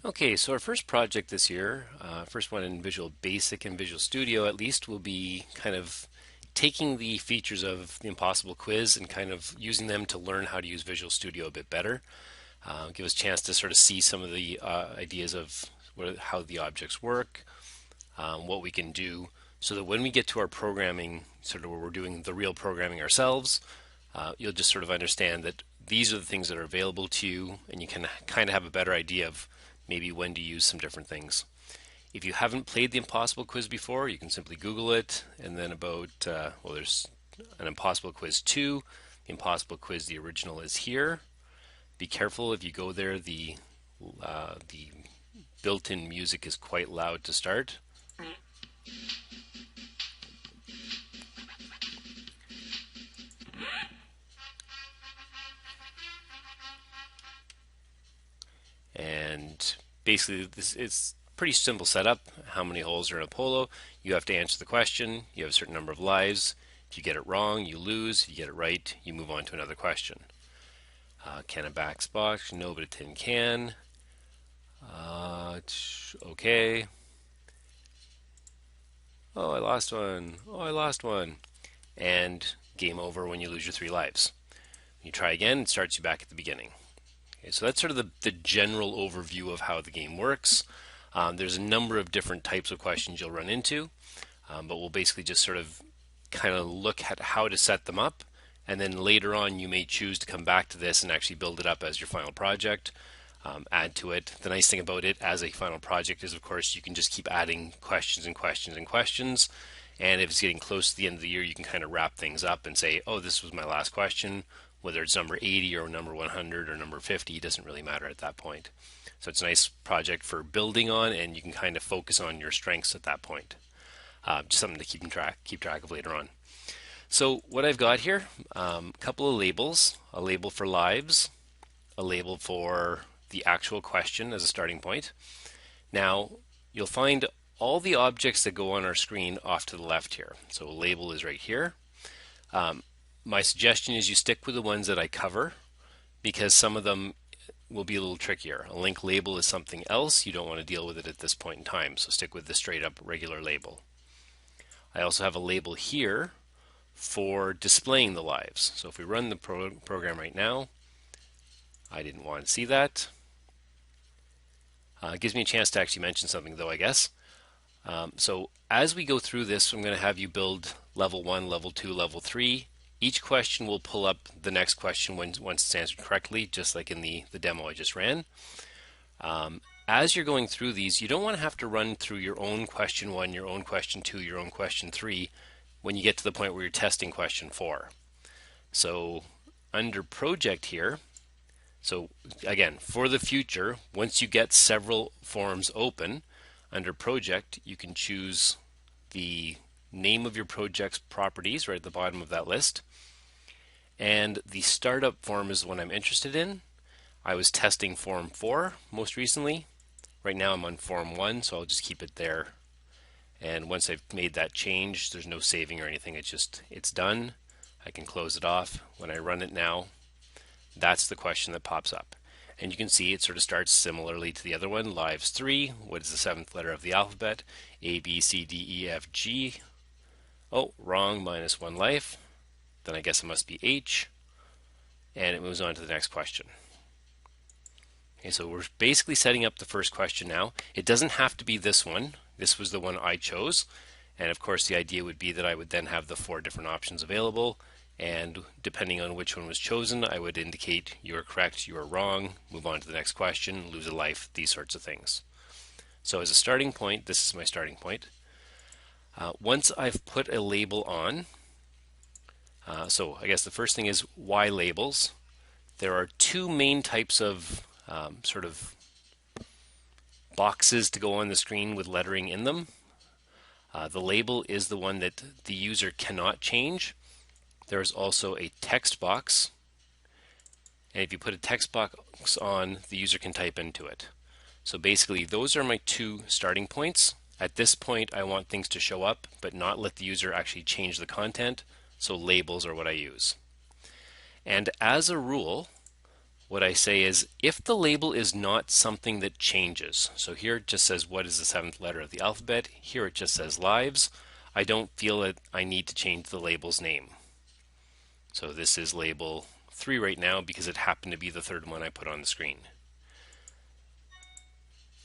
Okay, so our first project this year, first one in Visual Basic and Visual Studio at least, will be kind of taking the features of the Impossible Quiz and kind of using them to learn how to use Visual Studio a bit better. Give us a chance to sort of see some of the ideas of how the objects work, what we can do, so that when we get to our programming, sort of where we're doing the real programming ourselves, you'll just sort of understand that these are the things that are available to you, and you can kind of have a better idea of maybe when to use some different things. If you haven't played the Impossible Quiz before, you can simply Google it, and then well, there's an Impossible Quiz 2. The Impossible Quiz, the original, is here. Be careful if you go there, the built-in music is quite loud to start. And basically, this is pretty simple setup. How many holes are in a polo? You have to answer the question. You have a certain number of lives. If you get it wrong, you lose. If you get it right, you move on to another question. Can a box? No, but a tin can. Okay. Oh, I lost one. Oh, I lost one. And game over when you lose your 3 lives. When you try again, it starts you back at the beginning. Okay, so that's sort of the general overview of how the game works. There's a number of different types of questions you'll run into, but we'll basically just sort of kind of look at how to set them up, and then later on you may choose to come back to this and actually build it up as your final project, add to it. The nice thing about it as a final project is, of course, you can just keep adding questions and questions and questions, and if it's getting close to the end of the year, you can kind of wrap things up and say, oh, this was my last question. Whether it's number 80 or number 100 or number 50 doesn't really matter at that point. So it's a nice project for building on, and you can kind of focus on your strengths at that point. Just something to keep track of later on. So what I've got here, a couple of labels: a label for lives, a label for the actual question as a starting point. Now you'll find all the objects that go on our screen off to the left here. So a label is right here. My suggestion is you stick with the ones that I cover, because some of them will be a little trickier. A link label is something else. You don't want to deal with it at this point in time, so stick with the straight up regular label. I also have a label here for displaying the lives. So if we run the program right now, I didn't want to see that. It gives me a chance to actually mention something though, I guess. So as we go through this, I'm going to have you build level 1, level 2, level 3. Each question will pull up the next question once it's answered correctly, just like in the demo I just ran. As you're going through these, you don't want to have to run through your own question 1, your own question 2, your own question 3 when you get to the point where you're testing question 4. So under project here, so again, for the future, once you get several forms open, under project, you can choose the name of your project's properties right at the bottom of that list. And the startup form is the one I'm interested in. I was testing form 4 most recently. Right now I'm on form 1, so I'll just keep it there. And once I've made that change, there's no saving or anything. It's done. I can close it off. When I run it now, that's the question that pops up. And you can see it sort of starts similarly to the other one. Lives 3. What is the 7th letter of the alphabet? A, B, C, D, E, F, G. Oh, wrong, -1 life. Then I guess it must be H. And it moves on to the next question. Okay, so we're basically setting up the first question now. It doesn't have to be this one. This was the one I chose. And of course, the idea would be that I would then have the 4 different options available. And depending on which one was chosen, I would indicate you are correct, you are wrong, move on to the next question, lose a life, these sorts of things. So as a starting point, this is my starting point. Once I've put a label on, so I guess the first thing is why labels. There are 2 main types of sort of boxes to go on the screen with lettering in them. The label is the one that the user cannot change. There is also a text box, and if you put a text box on, the user can type into it. So basically, those are my 2 starting points. At this point, I want things to show up, but not let the user actually change the content, so labels are what I use. And as a rule, what I say is if the label is not something that changes, so here it just says what is the seventh letter of the alphabet, here it just says lives, I don't feel that I need to change the label's name. So this is label 3 right now because it happened to be the third one I put on the screen.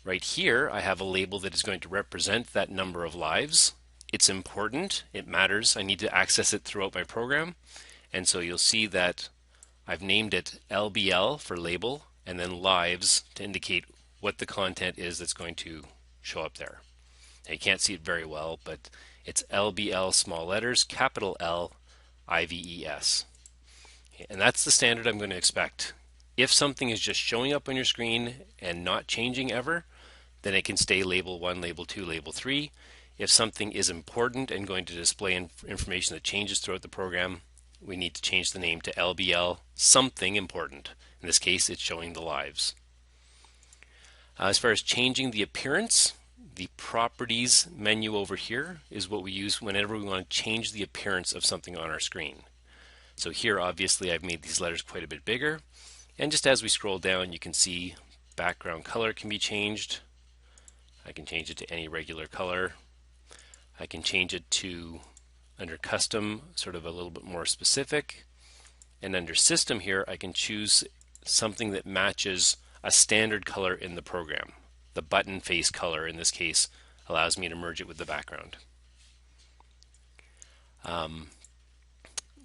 Right here I have a label that is going to represent that number of lives. It's important, it matters, I need to access it throughout my program, and so you'll see that I've named it LBL for label and then lives to indicate what the content is that's going to show up there. Now, you can't see it very well, but it's LBL small letters, capital L, IVES. And that's the standard I'm going to expect. If something is just showing up on your screen and not changing ever, then it can stay label 1, label 2, label 3. If something is important and going to display information that changes throughout the program, we need to change the name to LBL something important. In this case, it's showing the lives. As far as changing the appearance, the properties menu over here is what we use whenever we want to change the appearance of something on our screen. So here, obviously, I've made these letters quite a bit bigger. And just as we scroll down, you can see background color can be changed. I can change it to any regular color. I can change it to, under custom, sort of a little bit more specific. And under system here, I can choose something that matches a standard color in the program. The button face color, in this case, allows me to merge it with the background.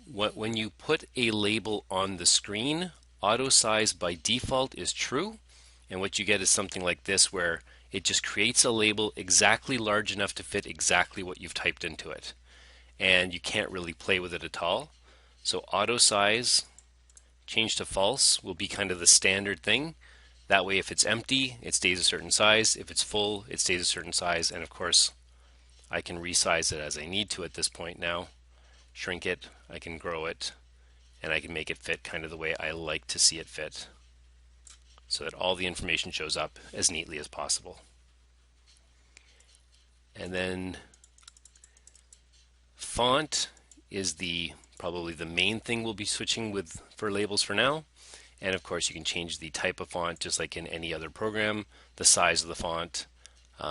When you put a label on the screen, auto size by default is true. And what you get is something like this where it just creates a label exactly large enough to fit exactly what you've typed into it. And you can't really play with it at all. So auto size, change to false, will be kind of the standard thing. That way if it's empty, it stays a certain size. If it's full, it stays a certain size. And of course, I can resize it as I need to at this point now. Shrink it, I can grow it, and I can make it fit kind of the way I like to see it fit, so that all the information shows up as neatly as possible. And then font is probably the main thing we'll be switching with for labels for now. And of course you can change the type of font just like in any other program, the size of the font,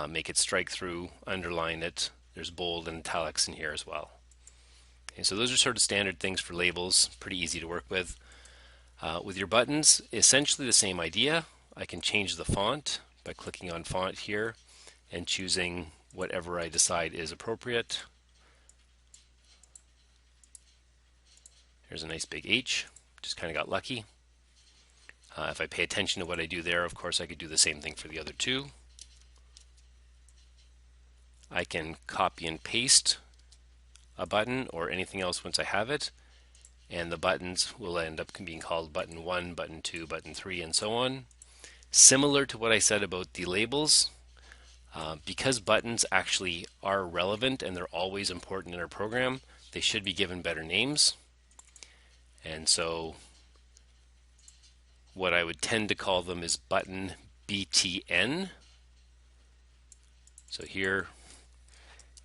make it strike through, underline it. There's bold and italics in here as well. Okay, so those are sort of standard things for labels, pretty easy to work with. With your buttons, essentially the same idea. I can change the font by clicking on font here and choosing whatever I decide is appropriate. Here's a nice big H, just kind of got lucky. If I pay attention to what I do there, of course I could do the same thing for the other two. I can copy and paste a button or anything else once I have it, and the buttons will end up being called button 1, button 2, button 3, and so on. Similar to what I said about the labels, because buttons actually are relevant and they're always important in our program, they should be given better names. And so what I would tend to call them is button BTN. So here,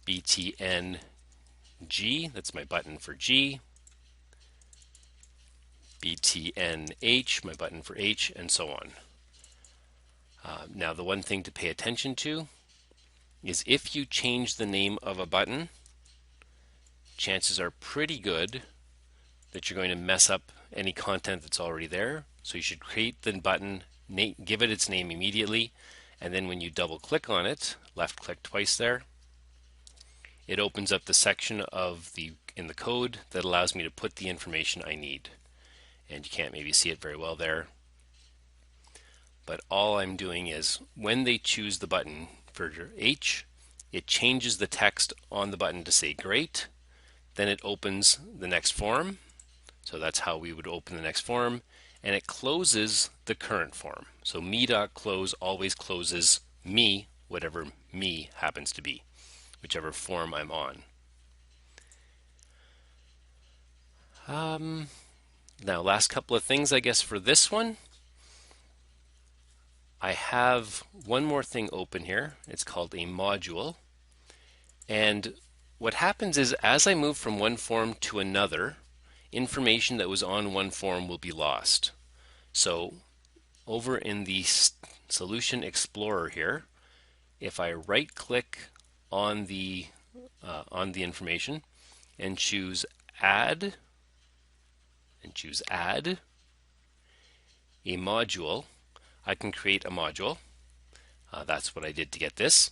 BTN G, that's my button for G. BTNH, my button for H, and so on. Now the one thing to pay attention to is if you change the name of a button, chances are pretty good that you're going to mess up any content that's already there. So you should create the button, give it its name immediately, and then when you double click on it, left click twice there, it opens up the section in the code that allows me to put the information I need. And you can't maybe see it very well there, but all I'm doing is when they choose the button for H, it changes the text on the button to say great, then it opens the next form. So that's how we would open the next form, and it closes the current form. So me.close always closes me, whatever me happens to be, whichever form I'm on. Now, last couple of things, I guess, for this one. I have one more thing open here. It's called a module. And what happens is as I move from one form to another, information that was on one form will be lost. So over in the Solution Explorer here, if I right click on the information and choose Add a module, I can create a module. That's what I did to get this.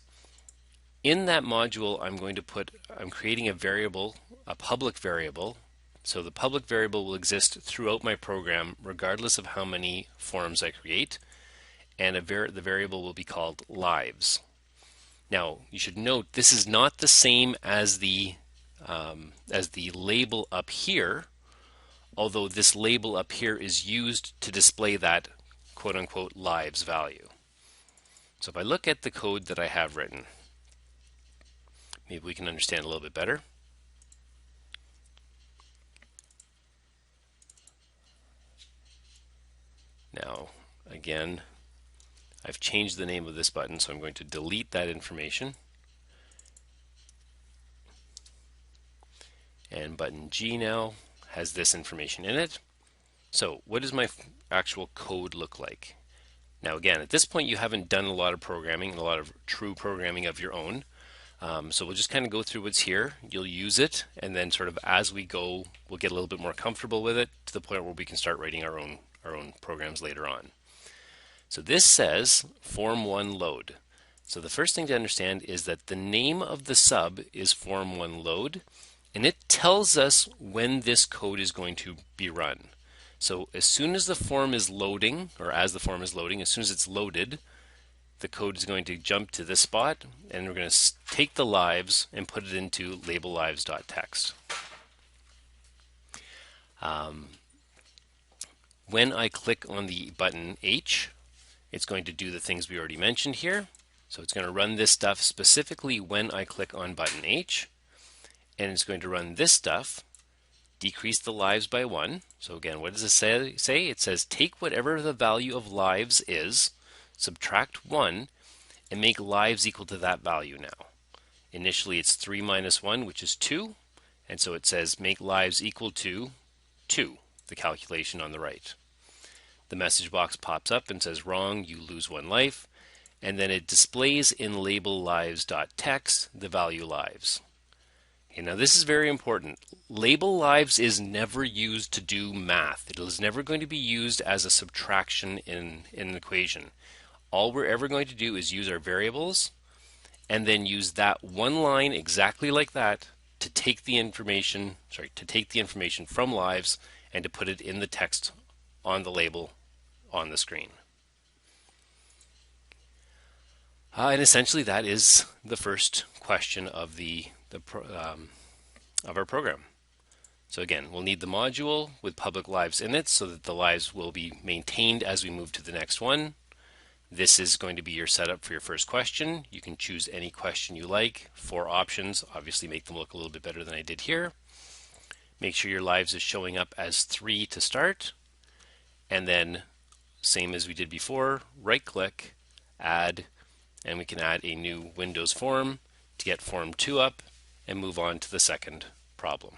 In that module, I'm creating a variable, a public variable. So the public variable will exist throughout my program regardless of how many forms I create, and the variable will be called lives. Now, you should note this is not the same as the label up here, although this label up here is used to display that quote-unquote lives value. So if I look at the code that I have written, maybe we can understand a little bit better. Now, again, I've changed the name of this button, so I'm going to delete that information. And button G now has this information in it. So what does my actual code look like? Now again, at this point you haven't done a lot of programming, a lot of true programming of your own. So we'll just kind of go through what's here. You'll use it, and then sort of as we go, we'll get a little bit more comfortable with it to the point where we can start writing our own programs later on. So this says Form 1 load. So the first thing to understand is that the name of the sub is Form 1 load, and it tells us when this code is going to be run. So as soon as the form is loading, or as the form is loading, as soon as it's loaded, the code is going to jump to this spot, and we're going to take the lives and put it into label lives.txt. When I click on the button H, it's going to do the things we already mentioned here. So it's going to run this stuff specifically when I click on button H, and it's going to run this stuff, decrease the lives by 1. So again, what does it say? It says take whatever the value of lives is, subtract 1, and make lives equal to that value now. Initially it's 3 minus 1, which is 2, and so it says make lives equal to 2, the calculation on the right. The message box pops up and says wrong, you lose 1 life, and then it displays in label lives.txt the value lives. Okay, now this is very important. Label lives is never used to do math. It is never going to be used as a subtraction in an equation. All we're ever going to do is use our variables and then use that one line exactly like that to take the information, from lives and to put it in the text on the label on the screen. And essentially that is the first question of of our program. So again, we'll need the module with public lives in it so that the lives will be maintained as we move to the next one. This is going to be your setup for your first question. You can choose any question you like. 4 options, obviously make them look a little bit better than I did here. Make sure your lives is showing up as 3 to start. And then, same as we did before, right click, add, and we can add a new Windows form to get form 2 up and move on to the second problem.